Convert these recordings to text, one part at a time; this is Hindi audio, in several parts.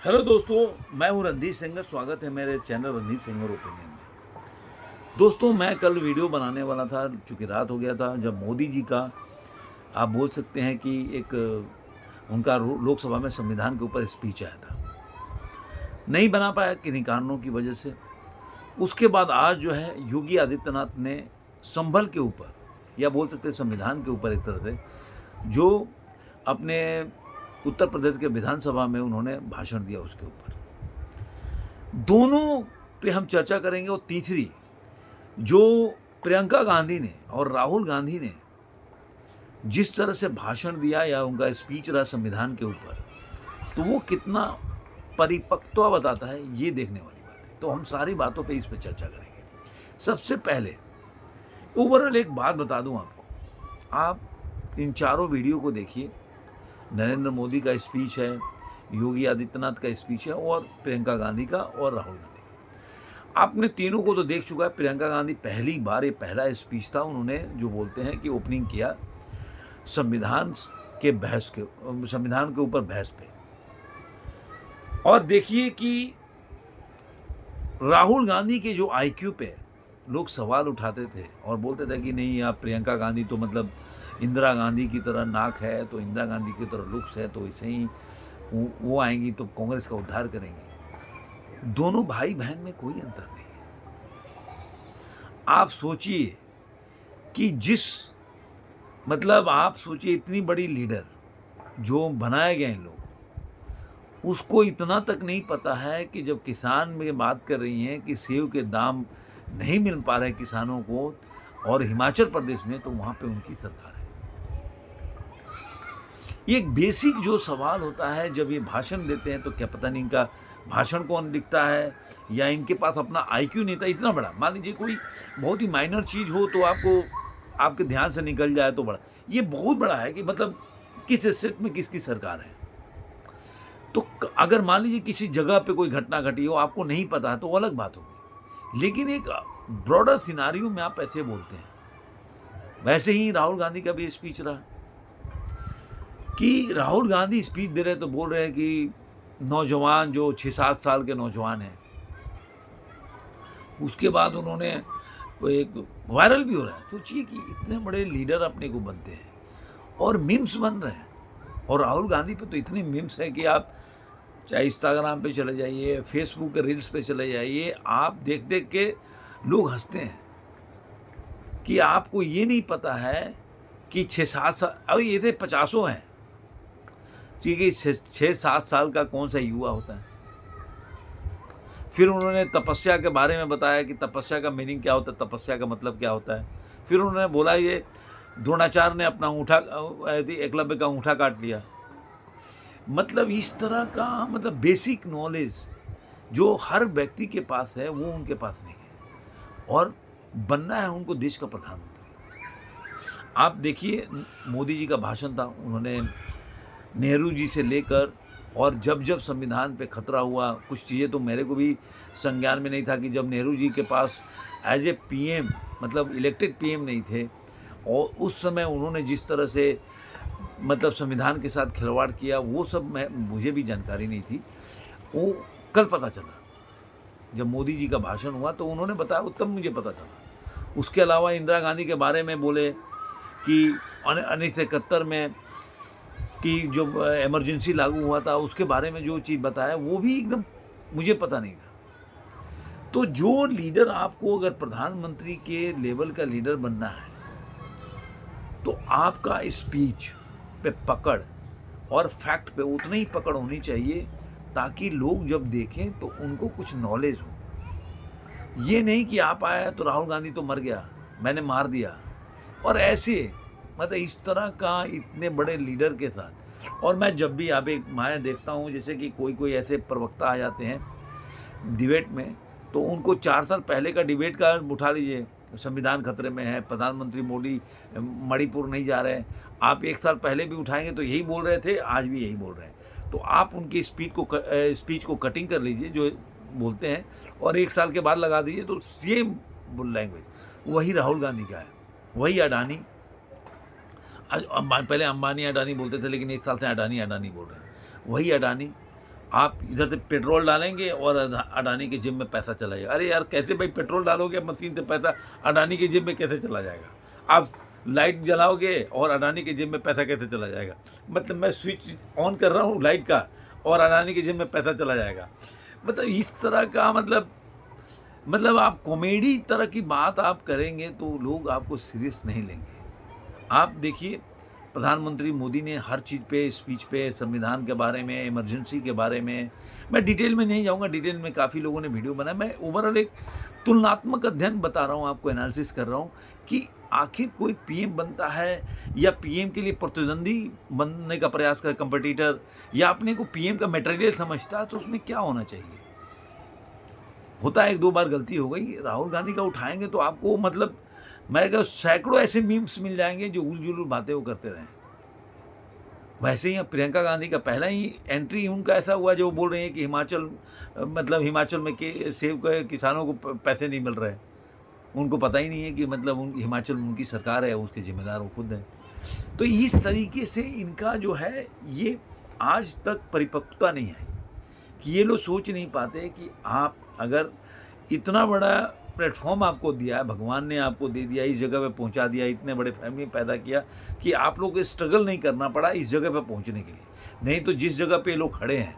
हेलो दोस्तों, मैं हूं रणधीर सिंगर। स्वागत है मेरे चैनल रणधीर सिंगर ओपिनियन में। दोस्तों, मैं कल वीडियो बनाने वाला था, चूँकि रात हो गया था, जब मोदी जी का आप बोल सकते हैं कि एक उनका लोकसभा में संविधान के ऊपर स्पीच आया था। नहीं बना पाया किन्हीं कारणों की वजह से। उसके बाद आज जो है योगी आदित्यनाथ ने संभल के ऊपर या बोल सकते हैं संविधान के ऊपर एक तरह से जो अपने उत्तर प्रदेश के विधानसभा में उन्होंने भाषण दिया उसके ऊपर दोनों पे हम चर्चा करेंगे। और तीसरी जो प्रियंका गांधी ने और राहुल गांधी ने जिस तरह से भाषण दिया या उनका स्पीच रहा संविधान के ऊपर, तो वो कितना परिपक्वता बताता है, ये देखने वाली बात है। तो हम सारी बातों पे इस पे चर्चा करेंगे। सबसे पहले ओवरऑल एक बात बता दूं आपको, आप इन चारों वीडियो को देखिए। नरेंद्र मोदी का स्पीच है, योगी आदित्यनाथ का स्पीच है और प्रियंका गांधी का और राहुल गांधी का। आपने तीनों को तो देख चुका है। प्रियंका गांधी पहली बार, ये पहला स्पीच था, उन्होंने जो बोलते हैं कि ओपनिंग किया संविधान संविधान के ऊपर बहस पे। और देखिए कि राहुल गांधी के जो आईक्यू पे लोग सवाल उठाते थे और बोलते थे कि नहीं, आप प्रियंका गांधी तो मतलब इंदिरा गांधी की तरह नाक है, तो इंदिरा गांधी की तरह लुक्स है, तो ऐसे ही वो आएंगी तो कांग्रेस का उद्धार करेंगी। दोनों भाई बहन में कोई अंतर नहीं है। आप सोचिए कि आप सोचिए इतनी बड़ी लीडर जो बनाए गए हैं लोग, उसको इतना तक नहीं पता है कि जब किसान में बात कर रही हैं कि सेब के दाम नहीं मिल पा रहे किसानों को, और हिमाचल प्रदेश में, तो वहां पे उनकी सरकार है। ये एक बेसिक जो सवाल होता है, जब ये भाषण देते हैं तो क्या पता नहीं इनका भाषण कौन लिखता है या इनके पास अपना आईक्यू नहीं था इतना बड़ा। मान लीजिए कोई बहुत ही माइनर चीज हो तो आपको आपके ध्यान से निकल जाए तो बड़ा, ये बहुत बड़ा है कि मतलब किस स्टेट में किसकी सरकार है। तो अगर मान लीजिए किसी जगह पे कोई घटना घटी हो, आपको नहीं पता है, तो अलग बात होगी। लेकिन एक ब्रॉडर सिनारियो में आप ऐसे बोलते हैं। वैसे ही राहुल गांधी का भी स्पीच रहा कि राहुल गांधी स्पीच दे रहे तो बोल रहे हैं कि नौजवान जो 6-7 साल के नौजवान हैं, उसके बाद उन्होंने वो एक वायरल भी हो रहा है। सोचिए कि इतने बड़े लीडर अपने को बनते हैं और मीम्स बन रहे हैं। और राहुल गांधी पे तो इतने मीम्स हैं कि आप चाहे इंस्टाग्राम पे चले जाइए, फेसबुक के रील्स पे चले जाइए, आप देख देख के लोग हंसते हैं कि आपको ये नहीं पता है कि 6-7 साल, अब ये थे 50 हैं, ठीक है, 6-7 साल का कौन सा युवा होता है। फिर उन्होंने तपस्या के बारे में बताया कि तपस्या का मीनिंग क्या होता है, तपस्या का मतलब क्या होता है। फिर उन्होंने बोला ये द्रोणाचार्य ने अपना एकलव्य का अंगूठा काट लिया। मतलब इस तरह का बेसिक नॉलेज जो हर व्यक्ति के पास है, वो उनके पास नहीं है। और बनना है उनको देश का प्रधानमंत्री। आप देखिए, मोदी जी का भाषण था, उन्होंने नेहरू जी से लेकर, और जब जब संविधान पे खतरा हुआ, कुछ चीज़ें तो मेरे को भी संज्ञान में नहीं था कि जब नेहरू जी के पास as a PM, elected PM नहीं थे, और उस समय उन्होंने जिस तरह से संविधान के साथ खिलवाड़ किया, वो सब मुझे भी जानकारी नहीं थी। वो कल पता चला जब मोदी जी का भाषण हुआ, तो उन्होंने बताया, वो तब मुझे पता चला। उसके अलावा इंदिरा गांधी के बारे में बोले कि 1971 में कि जो इमरजेंसी लागू हुआ था, उसके बारे में जो चीज़ बताया, वो भी एकदम मुझे पता नहीं था। तो जो लीडर, आपको अगर प्रधानमंत्री के लेवल का लीडर बनना है, तो आपका स्पीच पे पकड़ और फैक्ट पे उतना ही पकड़ होनी चाहिए, ताकि लोग जब देखें तो उनको कुछ नॉलेज हो। ये नहीं कि आप आए तो राहुल गांधी तो मर गया, मैंने मार दिया, और ऐसे इस तरह का इतने बड़े लीडर के साथ। और मैं जब भी मैं देखता हूँ, जैसे कि कोई ऐसे प्रवक्ता आ जाते हैं डिबेट में, तो उनको 4 साल पहले का डिबेट का उठा लीजिए, संविधान खतरे में है, प्रधानमंत्री मोदी मणिपुर नहीं जा रहे, आप 1 साल पहले भी उठाएंगे तो यही बोल रहे थे, आज भी यही बोल रहे हैं। तो आप उनकी स्पीच को कटिंग कर लीजिए जो बोलते हैं, और 1 साल के बाद लगा दीजिए, तो सेम लैंग्वेज वही राहुल गांधी का है, वही अडानी। पहले अंबानी अडानी बोलते थे, लेकिन 1 साल से अडानी बोल रहे हैं, वही अडानी आप इधर से पेट्रोल डालेंगे और अडानी की जेब में पैसा चला जाएगा। अरे यार, कैसे भाई पेट्रोल डालोगे मशीन से, पैसा अडानी की जेब में कैसे चला जाएगा? आप लाइट जलाओगे और अडानी की जेब में पैसा कैसे चला जाएगा? मतलब मैं स्विच ऑन कर रहा हूँ लाइट का और अडानी की जेब में पैसा चला जाएगा। मतलब इस तरह का मतलब आप कॉमेडी तरह की बात आप करेंगे तो लोग आपको सीरियस नहीं लेंगे। आप देखिए, प्रधानमंत्री मोदी ने हर चीज़ पे, स्पीच पे, संविधान के बारे में, इमरजेंसी के बारे में, मैं डिटेल में नहीं जाऊँगा, डिटेल में काफ़ी लोगों ने वीडियो बनाया। मैं ओवरऑल एक तुलनात्मक अध्ययन बता रहा हूँ आपको, एनालिसिस कर रहा हूँ कि आखिर कोई पीएम बनता है या पीएम के लिए प्रतिद्वंदी बनने का प्रयास कर, कंपटीटर, या अपने को पीएम का मटेरियल समझता है, तो उसमें क्या होना चाहिए? होता है, 1-2 बार गलती हो गई, राहुल गांधी का उठाएँगे तो आपको मतलब मैं कहूँ सैकड़ों ऐसे मीम्स मिल जाएँगे जो उल-जुलूल बातें वो करते रहें। वैसे ही अब प्रियंका गांधी का पहला ही एंट्री उनका ऐसा हुआ जो वो बोल रही हैं कि मतलब हिमाचल में के सेब के किसानों को पैसे नहीं मिल रहे हैं। उनको पता ही नहीं है कि मतलब उन हिमाचल में उनकी सरकार है, उसके ज़िम्मेदार वो खुद हैं। तो इस तरीके से इनका जो है, ये आज तक परिपक्वता नहीं आई कि ये लोग सोच नहीं पाते कि आप अगर इतना बड़ा प्लेटफॉर्म आपको दिया है, भगवान ने आपको दे दिया, इस जगह पे पहुंचा दिया, इतने बड़े फैमिली पैदा किया कि आप लोग को स्ट्रगल नहीं करना पड़ा इस जगह पे पहुंचने के लिए। नहीं तो जिस जगह पे ये लोग खड़े हैं,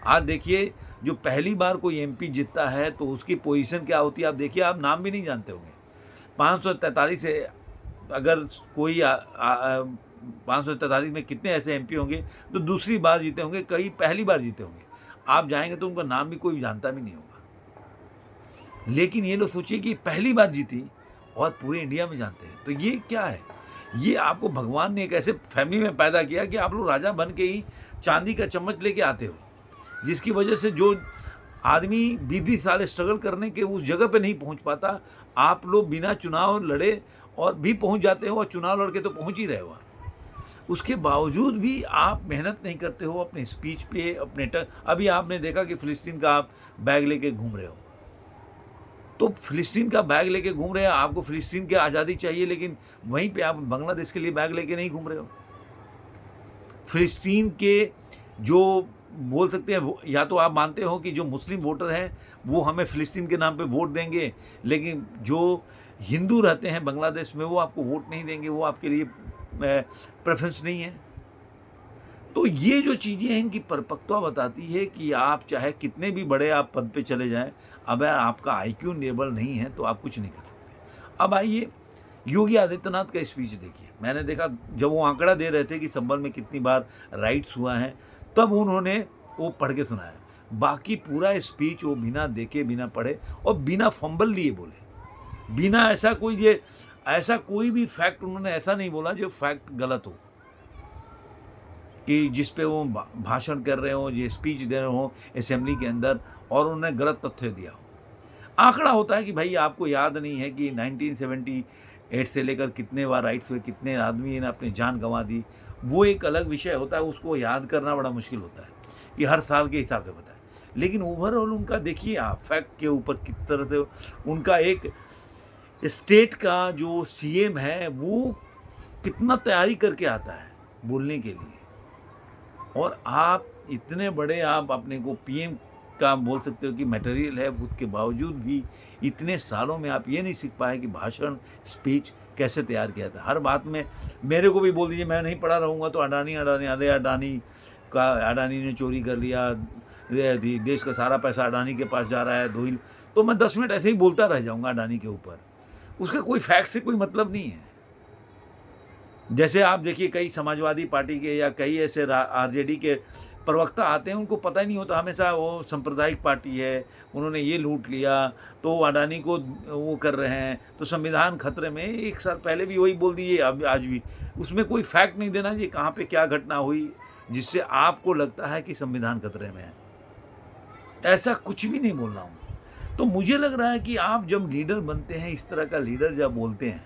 आज देखिए, जो पहली बार कोई एमपी जीतता है तो उसकी पोजीशन क्या होती है आप देखिए, आप नाम भी नहीं जानते होंगे। 543 से अगर कोई 543 में कितने ऐसे एमपी होंगे तो दूसरी बार जीते होंगे, कई पहली बार जीते होंगे। आप जाएंगे तो उनका नाम भी कोई जानता भी नहीं होगा। लेकिन ये लोग सोचिए कि पहली बार जीती और पूरे इंडिया में जानते हैं, तो ये क्या है? ये आपको भगवान ने एक ऐसे फैमिली में पैदा किया कि आप लोग राजा बन के ही चांदी का चम्मच लेके आते हो, जिसकी वजह से जो आदमी 20-20 साल स्ट्रगल करने के उस जगह पे नहीं पहुंच पाता, आप लोग बिना चुनाव लड़े और भी पहुंच जाते हो, और चुनाव लड़के तो पहुंच ही रहे हो। उसके बावजूद भी आप मेहनत नहीं करते हो अपने स्पीच पे, अभी आपने देखा कि फिलिस्तीन का आप बैग लेके घूम रहे हो। तो फिलिस्तीन का बैग लेके घूम रहे हैं, आपको फिलिस्तीन की आज़ादी चाहिए, लेकिन वहीं पे आप बांग्लादेश के लिए बैग लेके नहीं घूम रहे हो। फिलिस्तीन के जो बोल सकते हैं या तो आप मानते हो कि जो मुस्लिम वोटर हैं वो हमें फिलिस्तीन के नाम पे वोट देंगे, लेकिन जो हिंदू रहते हैं बांग्लादेश में वो आपको वोट नहीं देंगे, वो आपके लिए प्रेफरेंस नहीं है। तो ये जो चीज़ें हैं, इनकी परिपक्वता बताती है कि आप चाहे कितने भी बड़े आप पद पे चले जाएं, अगर आपका आईक्यू लेवल नहीं है तो आप कुछ नहीं कर सकते। अब आइए योगी आदित्यनाथ का स्पीच देखिए। मैंने देखा जब वो आंकड़ा दे रहे थे कि संभल में कितनी बार राइट्स हुआ है, तब उन्होंने वो पढ़ के सुनाया। बाकी पूरा स्पीच वो बिना देखे, बिना पढ़े और बिना फंबल लिए बोले, बिना ऐसा कोई भी फैक्ट उन्होंने ऐसा नहीं बोला जो फैक्ट गलत हो, कि जिस पे वो भाषण कर रहे हो, ये स्पीच दे रहे हो असेंबली के अंदर और उन्होंने गलत तथ्य दिया हो। आंकड़ा होता है कि भाई आपको याद नहीं है कि 1978 से लेकर कितने बार राइट्स हुए, कितने आदमी ने अपनी जान गंवा दी, वो एक अलग विषय होता है, उसको याद करना बड़ा मुश्किल होता है कि हर साल के हिसाब से बताए। लेकिन ओवरऑल उनका देखिए आप फैक्ट के ऊपर किस तरह से उनका एक स्टेट का जो सीएम है वो कितना तैयारी करके आता है बोलने के लिए, और आप इतने बड़े आप अपने को पीएम का बोल सकते हो कि मटेरियल है, उसके बावजूद भी इतने सालों में आप ये नहीं सीख पाए कि भाषण, स्पीच कैसे तैयार किया था। हर बात में मेरे को भी बोल दीजिए, मैं नहीं पढ़ा रहूँगा तो अडानी अरे अडानी ने चोरी कर लिया, देश का सारा पैसा अडानी के पास जा रहा है, धोइल, तो मैं 10 मिनट ऐसे ही बोलता रह जाऊँगा अडानी के ऊपर। उसका कोई फैक्ट से कोई मतलब नहीं है। जैसे आप देखिए कई समाजवादी पार्टी के या कई ऐसे आरजेडी के प्रवक्ता आते हैं, उनको पता ही नहीं होता, हमेशा वो सांप्रदायिक पार्टी है, उन्होंने ये लूट लिया तो अडानी को वो कर रहे हैं, तो संविधान खतरे में। 1 साल पहले भी वही बोल दीजिए, अब आज भी उसमें कोई फैक्ट नहीं देना जी कहाँ पे क्या घटना हुई जिससे आपको लगता है कि संविधान खतरे में है। ऐसा कुछ भी नहीं बोल रहा हूँ। तो मुझे लग रहा है कि आप जब लीडर बनते हैं, इस तरह का लीडर जब बोलते हैं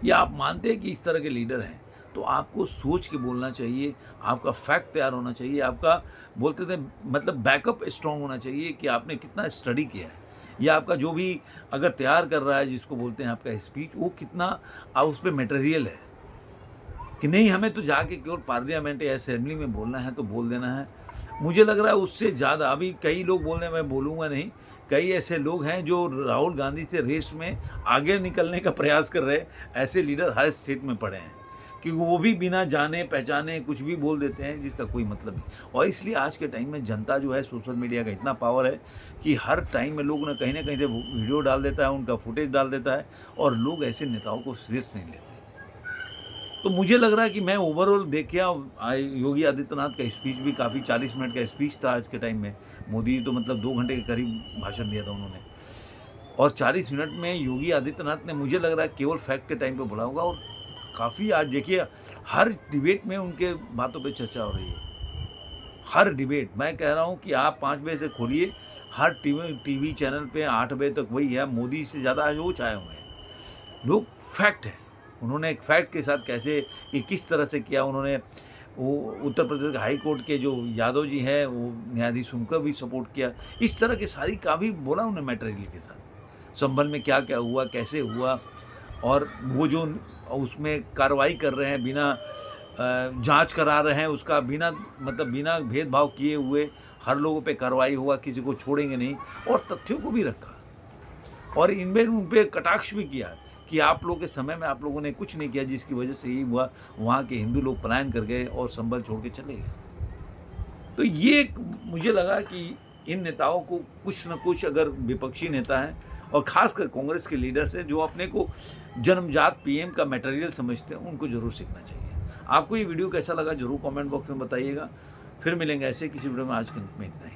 या आप मानते हैं कि इस तरह के लीडर हैं, तो आपको सोच के बोलना चाहिए, आपका फैक्ट तैयार होना चाहिए, आपका बोलते थे मतलब बैकअप स्ट्रॉन्ग होना चाहिए कि आपने कितना स्टडी किया है, या आपका जो भी अगर तैयार कर रहा है जिसको बोलते हैं आपका स्पीच, वो कितना उस पर मटेरियल है कि नहीं हमें तो जाके केवल पार्लियामेंट या असेंबली में बोलना है तो बोल देना है। मुझे लग रहा है उससे ज़्यादा अभी कई लोग बोल रहे हैं, मैं बोलूँगा नहीं, कई ऐसे लोग हैं जो राहुल गांधी से रेस में आगे निकलने का प्रयास कर रहे हैं। ऐसे लीडर हर स्टेट में पड़े हैं कि वो भी बिना जाने पहचाने कुछ भी बोल देते हैं जिसका कोई मतलब नहीं। और इसलिए आज के टाइम में जनता जो है, सोशल मीडिया का इतना पावर है कि हर टाइम में लोग ना कहीं से वीडियो डाल देता है, उनका फुटेज डाल देता है और लोग ऐसे नेताओं को सीरियस नहीं लेते। तो मुझे लग रहा है कि मैं ओवरऑल देखिए, योगी आदित्यनाथ का स्पीच भी काफ़ी 40 मिनट का स्पीच था आज के टाइम में। मोदी जी तो मतलब 2 घंटे के करीब भाषण दिया था उन्होंने, और 40 मिनट में योगी आदित्यनाथ ने मुझे लग रहा है केवल फैक्ट के टाइम पे बोला होगा। और काफ़ी आज देखिए हर डिबेट में उनके बातों पे चर्चा हो रही है। हर डिबेट मैं कह रहा हूँ कि आप 5 बजे से खोलिए, हर टीवी चैनल पे 8 बजे तक वही है। मोदी से ज़्यादा आज वो छाए हुए हैं। लोग फैक्ट है, उन्होंने एक फैक्ट के साथ कैसे कि किस तरह से किया उन्होंने। वो उत्तर प्रदेश के हाई कोर्ट के जो यादव जी हैं, वो न्यायाधीश, उनका भी सपोर्ट किया। इस तरह के सारी का भी बोला उन्होंने मटेरियल के साथ, संभल में क्या क्या हुआ, कैसे हुआ, और वो जो उसमें कार्रवाई कर रहे हैं बिना जांच करा रहे हैं, उसका बिना मतलब बिना भेदभाव किए हुए हर लोगों पे कार्रवाई हुआ, किसी को छोड़ेंगे नहीं, और तथ्यों को भी रखा। और इनमें उन पे कटाक्ष भी किया कि आप लोगों के समय में आप लोगों ने कुछ नहीं किया, जिसकी वजह से ही हुआ, वहाँ के हिंदू लोग पलायन कर गए और संभल छोड़ के चले गए। तो ये मुझे लगा कि इन नेताओं को कुछ न कुछ, अगर विपक्षी नेता हैं और खासकर कांग्रेस के लीडर्स हैं जो अपने को जन्मजात पीएम का मटेरियल समझते हैं, उनको जरूर सीखना चाहिए। आपको ये वीडियो कैसा लगा जरूर कमेंट बॉक्स में बताइएगा। फिर मिलेंगे ऐसे किसी वीडियो में। आज के अंत में इतना ही।